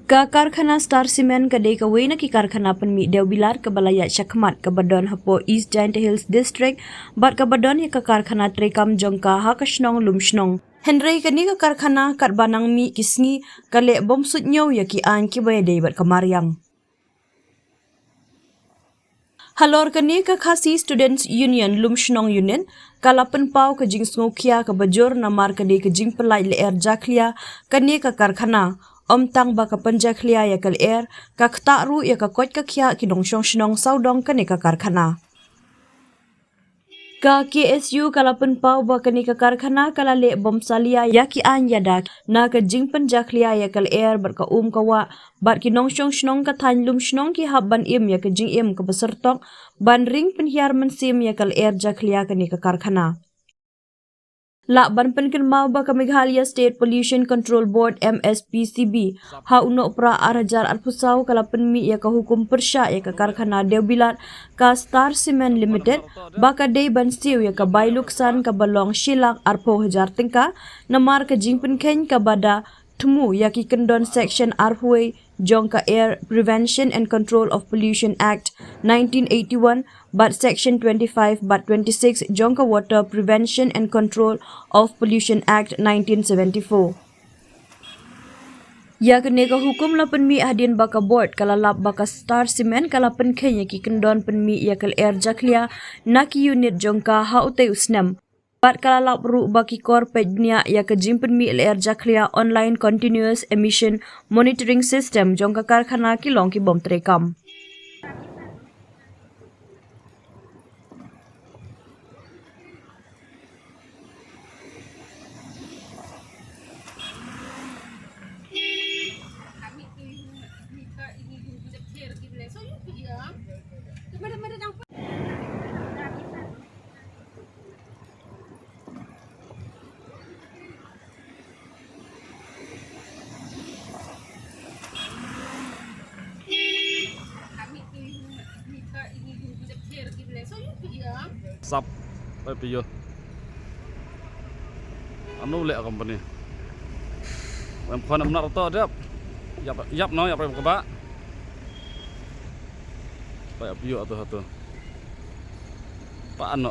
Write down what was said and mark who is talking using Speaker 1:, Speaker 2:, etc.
Speaker 1: Ka karkhana Star Cement kadai kawai na ki karkhana penmi Dewbilar ke Balaya Syakmat ke Badon Hapo East Giant Hills District bat ke Badon ya ke karkhana Trekam Jongka Hakashnong Lumshnong. Henry kani ke karkhana kat banang mi kisngi kale bymsuidniew ya ki an ki bayadai bat ke Mariang. Halor kani ke Khasi Students Union Lumshnong Union kalapen pau ke jing sngokia ke bajor namar kadai ke jing pyllait lyer jakhlia kani ke karkhana Om tang baka jakhlia ya kal air ka khtaru ya ka kot ka khya ki dong shong shnong saudong kani ka karkhana ka KSU kalapen pau ba kani ka karkhana kala le bomsalia ya ki an yadak na ka jingpen jakhlia ya kal air bar ka kawa bat ki nong shong shnong ka than lum shnong ki hab ban im ya ka jing im ka besertok ban ring penhiar mensim ya kal air jakhlia kani ka karkhana La ban penken mau ba ka Meghalaya State Pollution Control Board MSPCB ha uno pra arajar arpusau kala penmi ya ka hukum persya ya ka karkhana Dewbilar ka Star Cement Limited ba ka day ban siu ya ka bailuksan ka balong shilak arpo hajar tingka namar ka jingpen ken ka bada temu ya ki kendon section arpway Jongka Air Prevention and Control of Pollution Act 1981 but section 25 but 26 Jongka Water Prevention and Control of Pollution Act 1974. Ya kene ka hukum la penmi hadin baka board kala lap baka Star Cement kala penken ya ki kendon penmi ya kal air jakhlia na ki unit Jongka ha utai usnam. Bat kala lap ru baki kor pednya ya ke jimpen mi lyer jakhlia online continuous emission monitoring system jongka karkhana ki long ki bom trekam.
Speaker 2: Sap piyo anu lek company em khon amna to dep yap no yap rem keba pa piyo atuh pa ano